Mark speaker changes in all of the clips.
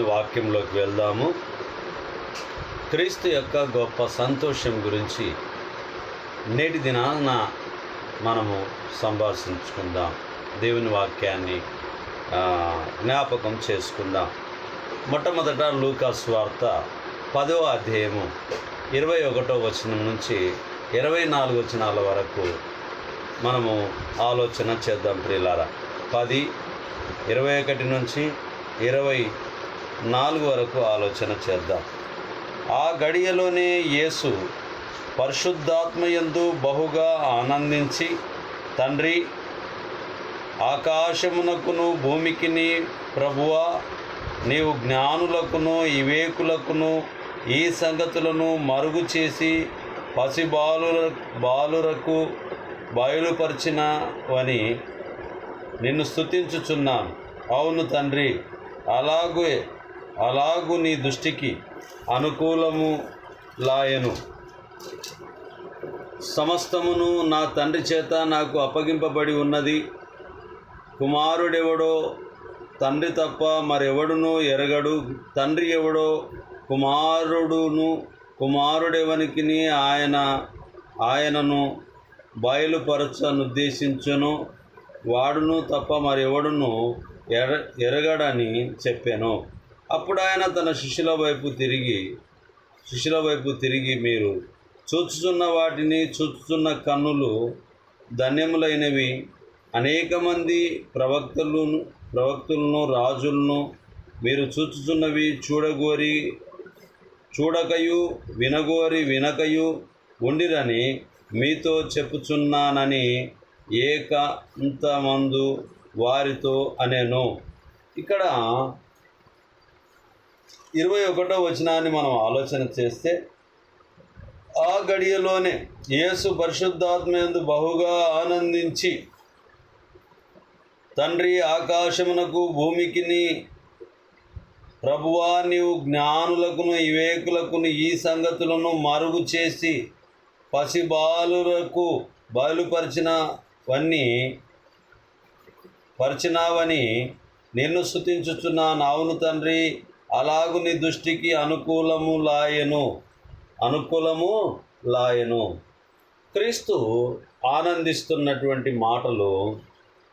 Speaker 1: వాక్యంలోకి వెళ్దాము. క్రీస్తు యొక్క గొప్ప సంతోషం గురించి నేటి దినాన మనము సంభాషించుకుందాం. దేవుని వాక్యాన్ని జ్ఞాపకం చేసుకుందాం. మొట్టమొదట లూకా సువార్త 10వ అధ్యాయము 21వ వచనం నుంచి 24 వచనాల వరకు మనము ఆలోచన చేద్దాం. ప్రియులారా, 10, 21 నుంచి 24 వరకు ఆలోచన చేద్దాం. ఆ గడియలోనే యేసు పరిశుద్ధాత్మయందు బహుగా ఆనందించి, తండ్రి, ఆకాశమునకును భూమికిని ప్రభువా, నీవు జ్ఞానులకును వివేకులకును ఈ సంగతులను మరుగు చేసి బాలురకు బయలుపరిచినవని నిన్ను స్తుతించుచున్నాను. అవును తండ్రి, అలాగు నీ దృష్టికి అనుకూలము లాయను. సమస్తమును నా తండ్రి చేత నాకు అప్పగింపబడి ఉన్నది. కుమారుడెవడో తండ్రి తప్ప మరెవడునూ ఎరగడు. తండ్రి ఎవడో కుమారుడెవనికిని ఆయనను బయలుపరచనుద్దేశించును. వాడును తప్ప మరెవడును ఎరగడని చెప్పాను. అప్పుడు ఆయన తన శిష్యుల వైపు తిరిగి మీరు చూచుచున్న వాటిని చూచుచున్న కన్నులు ధన్యములైనవి. అనేక మంది ప్రవక్తలను రాజులను మీరు చూచుచున్నవి చూడకయు వినకయు ఉండిరని మీతో చెప్పుచున్నానని ఏకాంతమందు వారితో అనెను. ఇక్కడ 21వ వచనాన్ని మనం ఆలోచన చేస్తే, ఆ గడియలోనే యేసు పరిశుద్ధాత్మయందు బహుగా ఆనందించి, తండ్రి, ఆకాశమునకు భూమికిని ప్రభువా, నీవు జ్ఞానులకును వివేకులకును ఈ సంగతులను మరుగు చేసి పసిబాలురకు బయలుపరిచినావని నిన్ను స్తుతించుచున్నాను. అవును తండ్రి, అలాగు నీ దృష్టికి అనుకూలము లాయను. క్రీస్తు ఆనందిస్తున్నటువంటి మాటలు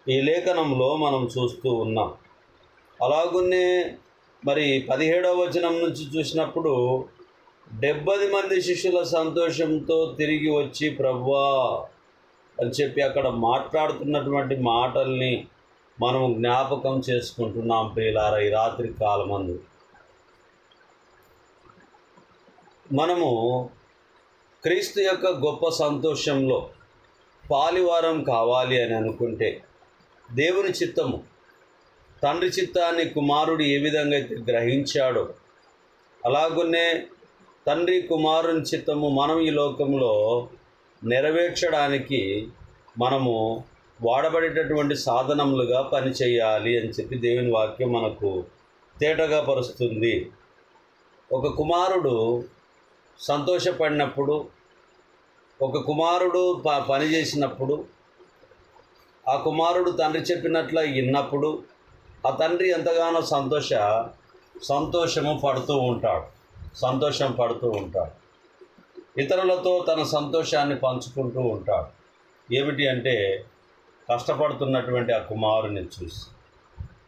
Speaker 1: ఈ లేఖనంలో మనం చూస్తూ ఉన్నాం. అలాగునే మరి 17వ వచనం నుంచి చూసినప్పుడు 70 మంది శిష్యుల సంతోషంతో తిరిగి వచ్చి ప్రభువా అని చెప్పి అక్కడ మాట్లాడుతున్నటువంటి మాటల్ని మనము జ్ఞాపకం చేసుకుంటున్నాం. ప్రియులారా, ఈ రాత్రి కాలమందు మనము క్రీస్తు యొక్క గొప్ప సంతోషంలో పాలివారం కావాలి అని అనుకుంటే, దేవుని చిత్తము, తండ్రి చిత్తాన్ని కుమారుడు ఏ విధంగా అయితే గ్రహించాడో, అలాగునే తండ్రి కుమారుని చిత్తము మనం ఈ లోకంలో నెరవేర్చడానికి మనము వాడబడేటటువంటి సాధనములుగా పనిచేయాలి అని చెప్పి దేవుని వాక్యం మనకు తేటగా పరుస్తుంది. ఒక కుమారుడు సంతోషపడినప్పుడు, ఒక కుమారుడు పని చేసినప్పుడు, ఆ కుమారుడు తండ్రి చెప్పినట్లు విన్నప్పుడు ఆ తండ్రి ఎంతగానో సంతోషం పడుతూ ఉంటాడు. ఇతరులతో తన సంతోషాన్ని పంచుకుంటూ ఉంటాడు. ఏమిటి అంటే, కష్టపడుతున్నటువంటి ఆ కుమారుని చూసి.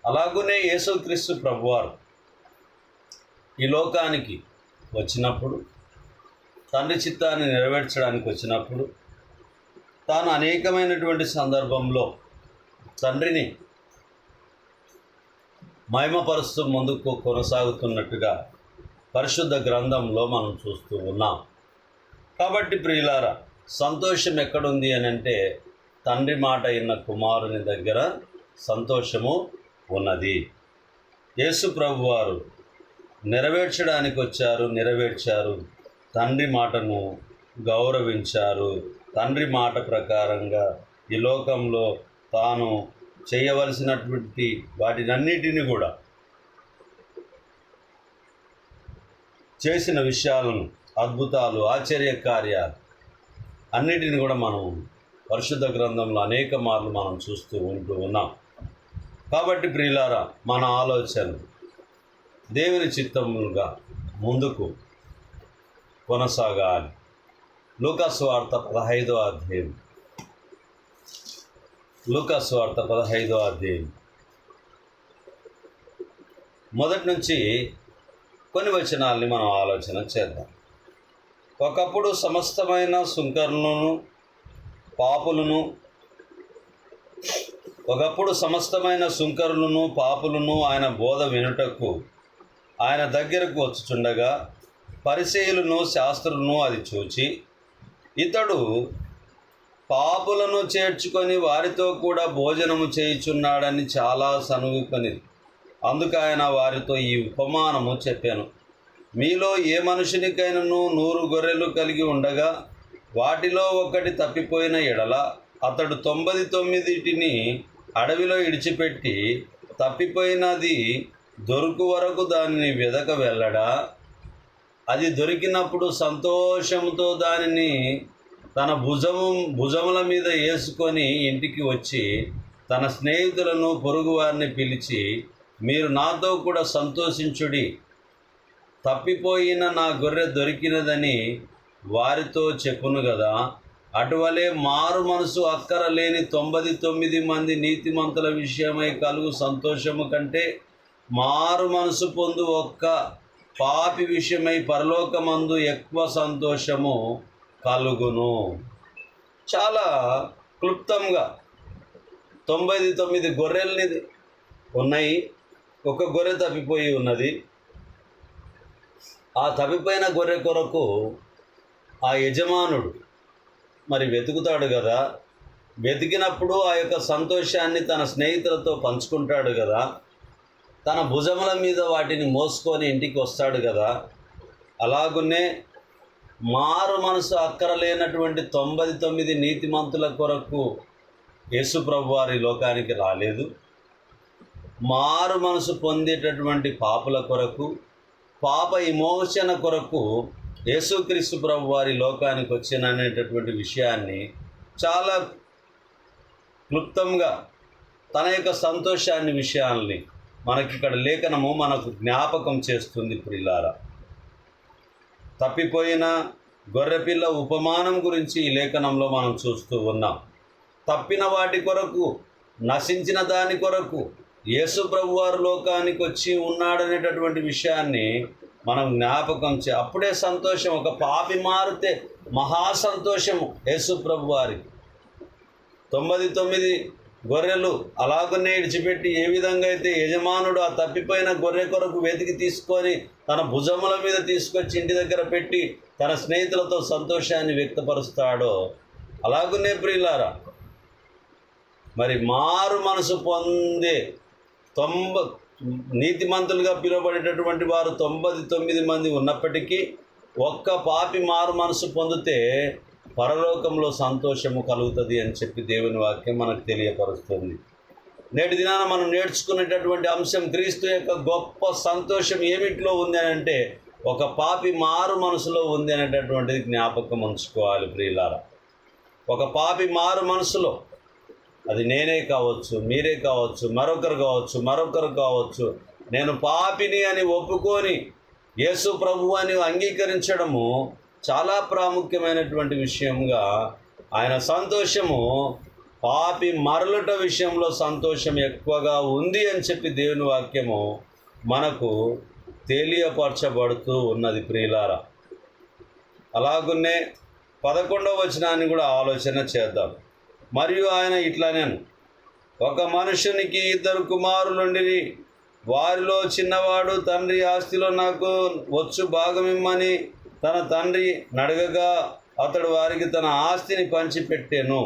Speaker 1: అలాగునే యేసుక్రీస్తు ప్రభువారు ఈ లోకానికి వచ్చినప్పుడు, తండ్రి చిత్తాన్ని నెరవేర్చడానికి వచ్చినప్పుడు, తాను అనేకమైనటువంటి సందర్భంలో తండ్రిని మహిమపరుస్తూ ముందుకు కొనసాగుతున్నట్టుగా పరిశుద్ధ గ్రంథంలో మనం చూస్తూ ఉన్నాం. కాబట్టి ప్రియులారా, సంతోషం ఎక్కడుంది అని అంటే, తండ్రి మాట విన్న కుమారుని దగ్గర సంతోషము ఉన్నది. యేసు ప్రభు వారు నెరవేర్చారు. తండ్రి మాటను గౌరవించారు. తండ్రి మాట ప్రకారంగా ఈ లోకంలో తాను చేయవలసినటువంటి వాటినన్నిటిని కూడా చేసిన విషయాలను, అద్భుతాలు, ఆశ్చర్య కార్యాలు అన్నిటిని కూడా మనం పరిశుద్ధ గ్రంథంలో అనేక మార్లు మనం చూస్తూ ఉంటూ ఉన్నాం. కాబట్టి ప్రియులారా, మన ఆలోచన దేవుని చిత్తముగా ముందుకు కొనసాగాలి. లూకాసు వార్త 15వ అధ్యాయం. లూకాసు వార్త 15వ అధ్యాయం మొదటి నుంచి కొన్ని వచనాల్ని మనం ఆలోచన చేద్దాం. ఒకప్పుడు సమస్తమైన సుంకరులను పాపులను ఆయన బోధ వినుటకు ఆయన దగ్గరకు వచ్చుచుండగా పరిసయ్యులను శాస్త్రులను అది చూచి, ఇతడు పాపులను చేర్చుకొని వారితో కూడా భోజనము చేయుచున్నాడని చాలా సనుగుకొని, అందుకు ఆయన వారితో ఈ ఉపమానము చెప్పాను. మీలో ఏ మనుషునికైనను 100 గొర్రెలు కలిగి ఉండగా వాటిలో ఒకటి తప్పిపోయిన ఎడల అతడు 99 అడవిలో ఇడిచిపెట్టి తప్పిపోయినది దొరుకు వరకు దానిని వెదక వెళ్ళడా? అది దొరికినప్పుడు సంతోషంతో దానిని తన భుజముల మీద వేసుకొని ఇంటికి వచ్చి తన స్నేహితులను పొరుగువారిని పిలిచి, మీరు నాతో కూడా సంతోషించుడి, తప్పిపోయిన నా గొర్రె దొరికినదని వారితో చెప్పును కదా. అటువలే మారు మనసు అక్కర లేని 99 మంది నీతిమంతుల విషయమై కలుగు సంతోషము కంటే మారు మనసు పొందు ఒక్క పాపి విషయమై పరలోకమందు ఎక్కువ సంతోషము కలుగును. చాలా క్లుప్తంగా 99 గొర్రెల్ని ఉన్నాయి, ఒక గొర్రె తప్పిపోయి ఉన్నది. ఆ తప్పిపోయిన గొర్రె కొరకు ఆ యజమానుడు మరి వెతుకుతాడు కదా. వెతికినప్పుడు ఆ యొక్క సంతోషాన్ని తన స్నేహితులతో పంచుకుంటాడు కదా. తన భుజముల మీద వాటిని మోసుకొని ఇంటికి వస్తాడు కదా. అలాగునే మారు మనసు అక్కరలేనటువంటి 99 నీతిమంతుల కొరకు యేసు ప్రభు వారి లోకానికి రాలేదు. మారు మనసు పొందేటటువంటి పాపుల కొరకు, పాప విమోచన కొరకు యేసుక్రీస్తు ప్రభు వారి లోకానికి వచ్చిననేటటువంటి విషయాన్ని చాలా క్లుప్తంగా తన యొక్క సంతోషాన్ని విషయాల్ని మనకిక్కడ లేఖనము మనకు జ్ఞాపకం చేస్తుంది. ప్రియులారా, తప్పిపోయిన గొర్రెపిల్ల ఉపమానం గురించి ఈ లేఖనంలో మనం చూస్తూ ఉన్నాం. తప్పిన వాటి కొరకు, నశించిన దాని కొరకు యేసు ప్రభు వారు లోకానికి వచ్చి ఉన్నాడనేటటువంటి విషయాన్ని మనం జ్ఞాపకం అప్పుడే సంతోషం. ఒక పాపి మారితే మహా సంతోషము యేసు ప్రభు వారికి. 99 గొర్రెలు అలాగనే ఇడిచిపెట్టి ఏ విధంగా అయితే యజమానుడు ఆ తప్పిపోయిన గొర్రె కొరకు వెతికి తీసుకొని తన భుజముల మీద తీసుకొచ్చి ఇంటి దగ్గర పెట్టి తన స్నేహితులతో సంతోషాన్ని వ్యక్తపరుస్తాడో, అలాగనే ప్రియులారా, మరి మారు మనసు పొందే నీతిమంతులుగా పిలువబడేటటువంటి వారు 99 మంది ఉన్నప్పటికీ ఒక్క పాపి మారు మనసు పొందితే పరలోకంలో సంతోషము కలుగుతుంది అని చెప్పి దేవుని వాక్యం మనకు తెలియపరుస్తుంది. నేటి దినాన మనం నేర్చుకునేటటువంటి అంశం క్రీస్తు యొక్క గొప్ప సంతోషం ఏమిట్లో ఉంది అని అంటే ఒక పాపి మారు మనసులో ఉంది అనేటటువంటిది జ్ఞాపకం ఉంచుకోవాలి. ప్రియులారా, ఒక పాపి మారు మనసులో, అది నేనే కావచ్చు, మీరే కావచ్చు, మరొకరు కావచ్చు, నేను పాపిని అని ఒప్పుకొని యేసు ప్రభు అని అంగీకరించడము చాలా ప్రాముఖ్యమైనటువంటి విషయంగా ఆయన సంతోషము పాపి మరలుట విషయంలో సంతోషం ఎక్కువగా ఉంది అని చెప్పి దేవుని వాక్యము మనకు తెలియపరచబడుతూ ఉన్నది. ప్రియులారా, అలాగున్నే 11వ వచనాన్ని కూడా ఆలోచన చేద్దాం. మరియు ఆయన ఇట్లానేను, ఒక మనుషునికి 2 కుమారులుండిరి. వారిలో చిన్నవాడు తండ్రి ఆస్తిలో నాకు వచ్చు భాగమిమ్మని తన తండ్రి నడగగా అతడు వారికి తన ఆస్తిని పంచిపెట్టెను.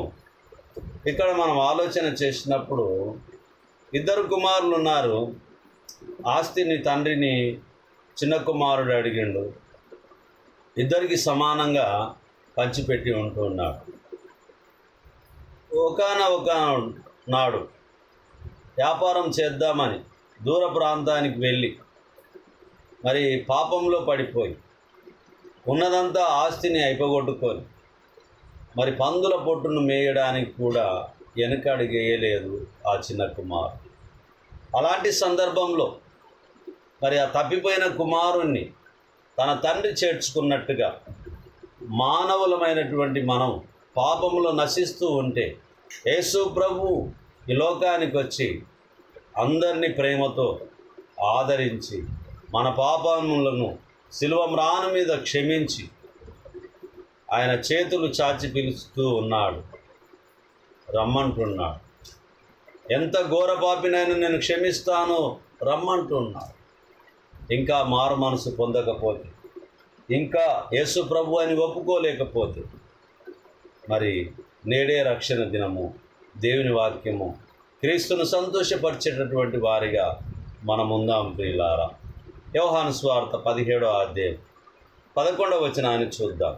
Speaker 1: ఇక్కడ మనం ఆలోచన చేసినప్పుడు 2 కుమారులు ఉన్నారు. ఆస్తిని తండ్రిని చిన్న కుమారుడు అడిగిండు. ఇద్దరికి సమానంగా పంచిపెట్టి ఉంటున్నాడు. ఒక నాడు వ్యాపారం చేద్దామని దూర ప్రాంతానికి వెళ్ళి మరి పాపంలో పడిపోయి ఉన్నదంతా ఆస్తిని అయిపోగొట్టుకొని మరి పందుల పొట్టును మేయడానికి కూడా వెనకడుగేయలేదు ఆ చిన్న కుమారు. అలాంటి సందర్భంలో మరి ఆ తప్పిపోయిన కుమారుణ్ణి తన తండ్రి చేర్చుకున్నట్టుగా మానవులమైనటువంటి మనం పాపములో నశిస్తూ ఉంటే యేసు ప్రభు ఈ లోకానికి వచ్చి అందరినీ ప్రేమతో ఆదరించి మన పాపములను శిలువ మ్రాను మీద క్షమించి ఆయన చేతులు చాచి పిలుస్తూ ఉన్నాడు, రమ్మంటున్నాడు. ఎంత ఘోర పాపినైనా నేను క్షమిస్తాను రమ్మంటున్నాడు. ఇంకా మారు మనసు పొందకపోతే, ఇంకా యేసు ప్రభు అని ఒప్పుకోలేకపోతే, మరి నేడే రక్షణ దినము, దేవుని వాక్యము, క్రీస్తును సంతోషపరిచేటటువంటి వారిగా మనం ఉందాం ప్రియులారా. యోహాను సువార్త 17వ అధ్యాయం 11వ వచనాన్ని చూద్దాం.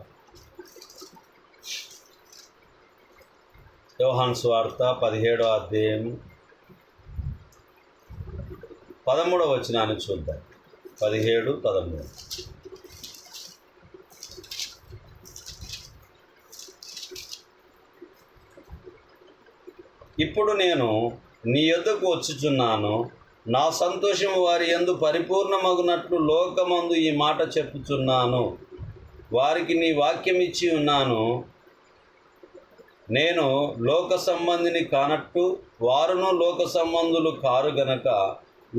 Speaker 1: యోహాను సువార్త 17వ అధ్యాయం 13వ వచనాన్ని చూద్దాం. 17, 13. ఇప్పుడు నేను నీ యొద్దకు వచ్చుచున్నాను, నా సంతోషము వారి యందు పరిపూర్ణమగునట్లు లోకమందు ఈ మాట చెప్పుచున్నాను. వారికి నీ వాక్యం ఇచ్చి ఉన్నాను. నేను లోక సంబంధిని కానట్టు వారును లోక సంబంధులు కారు గనక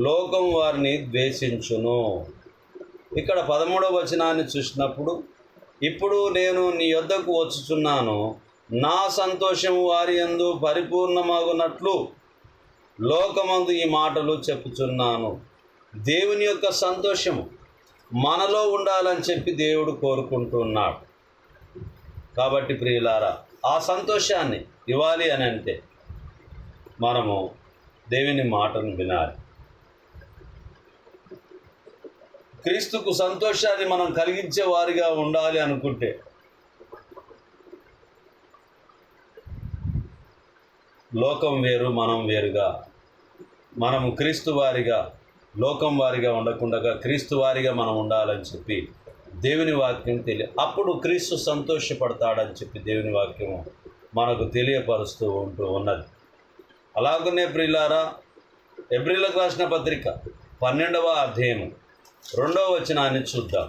Speaker 1: లోకం వారిని ద్వేషించును. ఇక్కడ 13వ వచనాన్ని చూసినప్పుడు, ఇప్పుడు నేను నీ యొద్దకు వచ్చుచున్నాను, నా సంతోషము వారి యందు పరిపూర్ణమగునట్లు లోకమందు ఈ మాటలు చెప్పుచున్నాను. దేవుని యొక్క సంతోషము మనలో ఉండాలని చెప్పి దేవుడు కోరుకుంటున్నాడు. కాబట్టి ప్రియులారా, ఆ సంతోషాన్ని ఇవ్వాలి అని అంటే మనము దేవుని మాటను వినాలి. క్రీస్తుకు సంతోషాన్ని మనం కలిగించే వారిగా ఉండాలి అనుకుంటే లోకం వేరు, మనం వేరుగా, మనము క్రీస్తు వారిగా లోకం వారిగా ఉండకుండా క్రీస్తు వారిగా మనం ఉండాలని చెప్పి దేవుని వాక్యం అప్పుడు క్రీస్తు సంతోషపడతాడని చెప్పి దేవుని వాక్యము మనకు తెలియపరుస్తూ ఉన్నది. అలాగనే ప్రియులారా, ఎబ్రీలకు రాసిన పత్రిక 12వ అధ్యాయం 2వ వచనాన్ని చూద్దాం.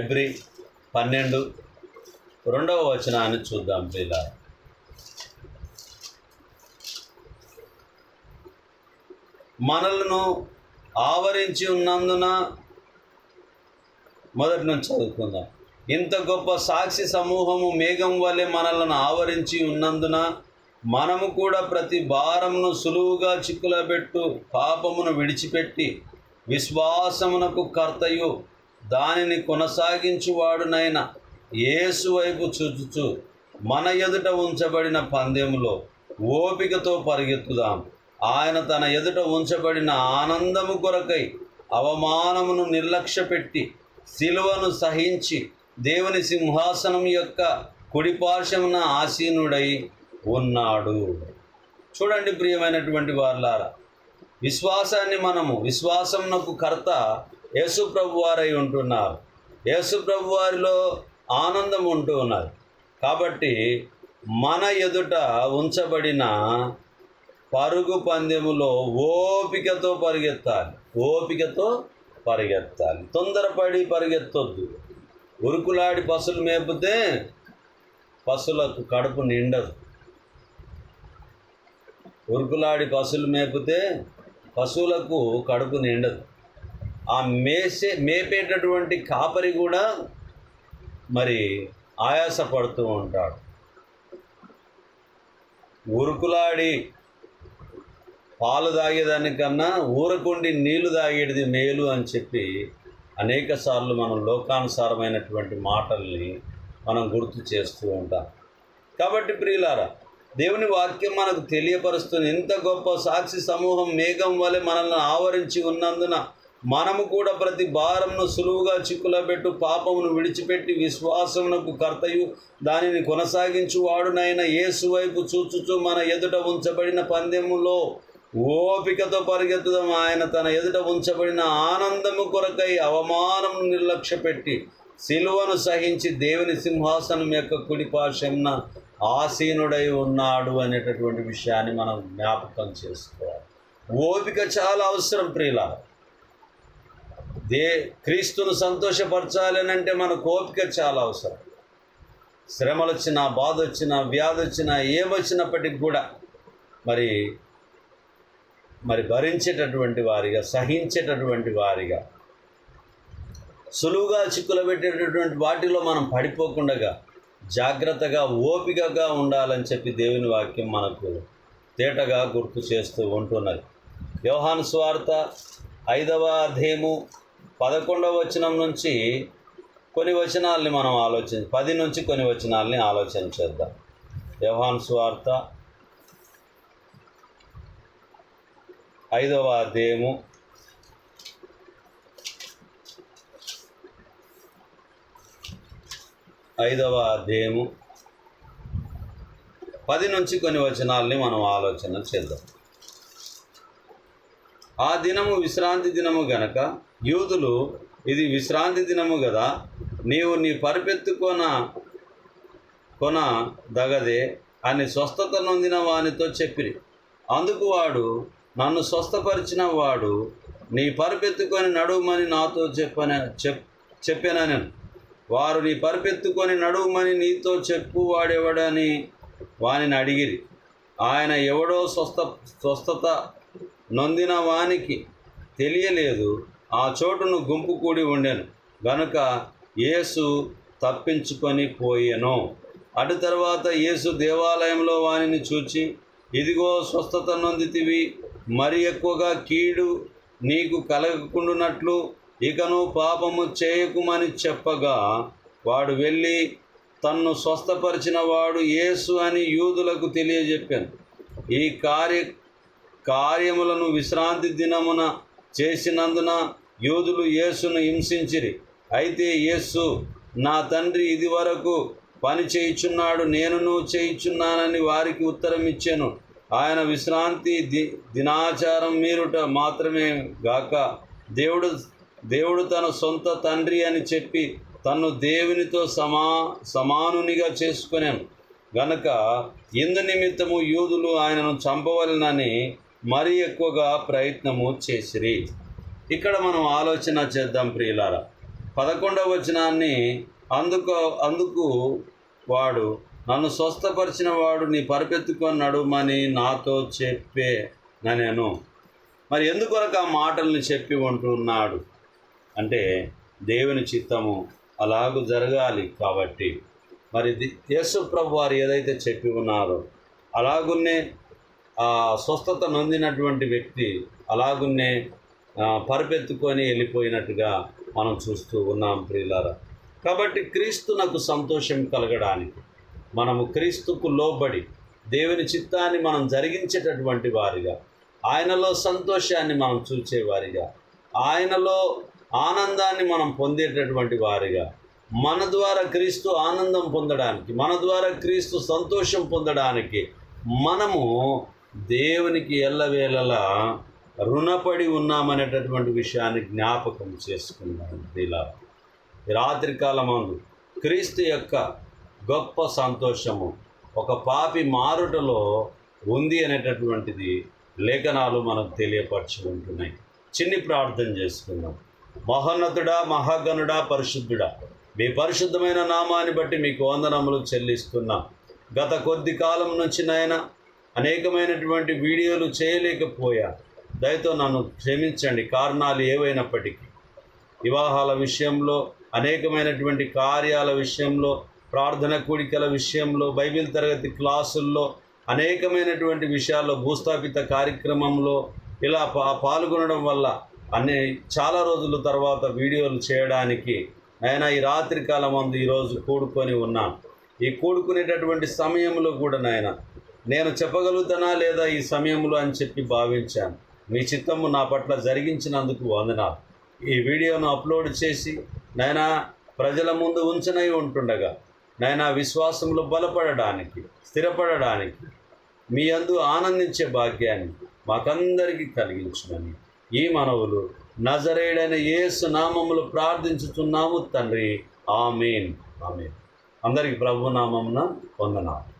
Speaker 1: ఎబ్రీ 12, 2వ వచనాన్ని చూద్దాం ప్రియులారా. మనలను ఆవరించి ఉన్నందున, మొదటి నుంచి చదువుకుందాం. ఇంత గొప్ప సాక్షి సమూహము మేఘం వలె మనలను ఆవరించి ఉన్నందున మనము కూడా ప్రతి భారమును సులువుగా చిక్కులబెట్టు పాపమును విడిచిపెట్టి విశ్వాసమునకు కర్తయు దానిని కొనసాగించువాడునైన యేసు వైపు చూచుచు మన ఎదుట ఉంచబడిన పందెములో ఓపికతో పరిగెత్తుదాం. ఆయన తన ఎదుట ఉంచబడిన ఆనందము కొరకై అవమానమును నిర్లక్ష్యపెట్టి శిలువను సహించి దేవుని సింహాసనం యొక్క కుడిపార్శ్వమున ఆసీనుడై ఉన్నాడు. చూడండి ప్రియమైనటువంటి వారులారా, విశ్వాసమునకు కర్త యేసు ప్రభు వారై ఉంటున్నారు. యేసు ప్రభు వారిలో ఆనందం ఉంటూ ఉన్నారు. కాబట్టి మన ఎదుట ఉంచబడిన పరుగు పందెములో ఓపికతో పరిగెత్తాలి. తొందరపడి పరిగెత్తొద్దు. ఉరుకులాడి పశువులు మేపితే పశువులకు కడుపు నిండదు. పశువులకు కడుపు నిండదు. ఆ మేపేటటువంటి కాపరి కూడా మరి ఆయాసపడుతూ ఉంటాడు. ఉరుకులాడి పాలు తాగేదానికన్నా ఊరకుండి నీళ్లు తాగేది మేలు అని చెప్పి అనేక సార్లు మనం లోకానుసారమైనటువంటి మాటల్ని మనం గుర్తు చేస్తూ ఉంటాం. కాబట్టి ప్రియులారా, దేవుని వాక్యం మనకు తెలియపరుస్తుంది. ఇంత గొప్ప సాక్షి సమూహం మేఘం వలె మనల్ని ఆవరించి ఉన్నందున మనము కూడా ప్రతి భారమును సులువుగా చిక్కులబెట్టు పాపమును విడిచిపెట్టి విశ్వాసమునకు కర్తయు దానిని కొనసాగించువాడునైన యేసు వైపు చూచుచు మన ఎదుట ఉంచబడిన పందెములో ఓపికతో పరిగెత్తుదాం. ఆయన తన ఎదుట ఉంచబడిన ఆనందము కొరకై అవమానము నిర్లక్ష్యపెట్టి శిలువను సహించి దేవుని సింహాసనం యొక్క కుడిపార్శ్వమున ఆసీనుడై ఉన్నాడు అనేటటువంటి విషయాన్ని మనం జ్ఞాపకం చేసుకోవాలి. ఓపిక చాలా అవసరం ప్రియులారా. క్రీస్తును సంతోషపరచాలి అని అంటే మనకు ఓపిక చాలా అవసరం. శ్రమలు వచ్చినా, బాధ వచ్చినా, వ్యాధి వచ్చినా, ఏమొచ్చినప్పటికి కూడా మరి భరించేటటువంటి వారిగా, సహించేటటువంటి వారిగా, సులువుగా చిక్కులు పెట్టేటటువంటి వాటిలో మనం పడిపోకుండా జాగ్రత్తగా, ఓపికగా ఉండాలని చెప్పి దేవుని వాక్యం మనకు తేటగా గుర్తు చేస్తూ ఉంటున్నది. యోహాను సువార్త 5వ అధ్యాయము 11వ వచనం నుంచి కొన్ని వచనాలని మనం 10 నుంచి కొన్ని వచనాలని ఆలోచన చేద్దాం. యోహాను సువార్త 5వ అధ్యాయము 10 నుంచి కొన్ని వచనాలని మనం ఆలోచన చేద్దాం. ఆ దినము విశ్రాంతి దినము గనక యూదులు, ఇది విశ్రాంతి దినము కదా, నీవు నీ కొన దగదే అని స్వస్థత నొందిన వానితో చెప్పిరి. అందుకు వాడు, నన్ను స్వస్థపరిచిన వాడు నీ పరుపెత్తుకొని నడుమని నాతో చెప్పానని. వారు, నీ పరుపెత్తుకొని నడుమని నీతో చెప్పువాడెవడని వానిని అడిగిరి. ఆయన ఎవడో స్వస్థత నొందిన వానికి తెలియలేదు. ఆ చోటును గుంపు కూడి ఉండెను గనుక యేసు తప్పించుకొని పోయెను. అటు తర్వాత యేసు దేవాలయంలో వానిని చూచి, ఇదిగో స్వస్థత నొందితివి, మరి ఎక్కువగా కీడు నీకు కలగకుండునట్లు ఇకను పాపము చేయకుమని చెప్పగా, వాడు వెళ్ళి తన్ను స్వస్థపరిచిన వాడు యేసు అని యూదులకు తెలియజెప్పాను. ఈ కార్యములను విశ్రాంతి దినమున చేసినందున యూదులు యేసును హింసించిరి. అయితే యేసు, నా తండ్రి ఇది వరకు పని చేయుచున్నాడు, నేనును చేయుచున్నానని వారికి ఉత్తరం ఇచ్చాను. ఆయన విశ్రాంతి దినాచారం మీరుట మాత్రమే గాక దేవుడు తన సొంత తండ్రి అని చెప్పి తన్ను దేవునితో సమానునిగా చేసుకున్నాను గనక ఇందు నిమిత్తము యూదులు ఆయనను చంపవలనని మరీ ఎక్కువగా ప్రయత్నము చేసిరి. ఇక్కడ మనం ఆలోచన చేద్దాం ప్రియులారా. 11వ వచనాన్ని, అందుకు వాడు, నన్ను స్వస్థపరిచిన వాడు నీ పరుపెత్తుకొని నడుమని నాతో చెప్పేనను. మరి ఎందుకొరకు ఆ మాటల్ని చెప్పి ఉంటున్నాడు అంటే, దేవుని చిత్తము అలాగూ జరగాలి కాబట్టి. మరి యేసు ప్రభు వారు ఏదైతే చెప్పి ఉన్నారో అలాగున్నే ఆ స్వస్థత నొందినటువంటి వ్యక్తి అలాగున్నే పరుపెత్తుకొని వెళ్ళిపోయినట్టుగా మనం చూస్తూ ఉన్నాం ప్రియులారా. కాబట్టి క్రీస్తునకు సంతోషం కలగడానికి మనము క్రీస్తుకు లోబడి దేవుని చిత్తాన్ని మనం జరిగించేటటువంటి వారిగా, ఆయనలో సంతోషాన్ని మనం చూచేవారిగా, ఆయనలో ఆనందాన్ని మనం పొందేటటువంటి వారిగా, మన ద్వారా క్రీస్తు ఆనందం పొందడానికి, మన ద్వారా క్రీస్తు సంతోషం పొందడానికి మనము దేవునికి ఎల్లవేళలా రుణపడి ఉన్నామనేటటువంటి విషయాన్ని జ్ఞాపకం చేసుకున్నాం. ఇలా రాత్రికాలమందు క్రీస్తు యొక్క గొప్ప సంతోషము ఒక పాపి మారుటలో ఉంది అనేటటువంటిది లేఖనాలు మనకు తెలియపరచి ఉంటున్నాయి. చిన్ని ప్రార్థన చేసుకుందాం. మహోన్నతుడా, మహాగణుడా, పరిశుద్ధుడా, మీ పరిశుద్ధమైన నామాన్ని బట్టి మీకు వందనములు చెల్లిస్తున్నాం. గత కొద్ది కాలం నుంచి నాయన అనేకమైనటువంటి వీడియోలు చేయలేకపోయా. దయతో నన్ను క్షమించండి. కారణాలు ఏవైనప్పటికీ వివాహాల విషయంలో, అనేకమైనటువంటి కార్యాల విషయంలో, ప్రార్థన కూడికల విషయంలో, బైబిల్ తరగతి క్లాసుల్లో, అనేకమైనటువంటి విషయాల్లో, భూస్థాపిత కార్యక్రమంలో ఇలా పాల్గొనడం వల్ల చాలా రోజుల తర్వాత వీడియోలు చేయడానికి ఈ రాత్రికాలం ముందు ఈరోజు కూడుకొని ఉన్నాను. ఈ కూడుకునేటటువంటి సమయంలో కూడా నేను చెప్పగలుగుతానా లేదా ఈ సమయంలో అని చెప్పి భావించాను. మీ చిత్తము నా పట్ల జరిగించినందుకు వందనాలు. ఈ వీడియోను అప్లోడ్ చేసి ప్రజల ముందు ఉంచనై ఉంటుండగా విశ్వాసంలో బలపడడానికి, స్థిరపడడానికి, మీ యందు ఆనందించే భాగ్యాన్ని మాకందరికీ కలిగించుమని ఈ మనవులు నజరేయుడైన యేసు నామములో ప్రార్థించుచున్నాము తండ్రి. ఆమేన్. ఆమేన్. అందరికీ ప్రభు నామమున వందనాలు.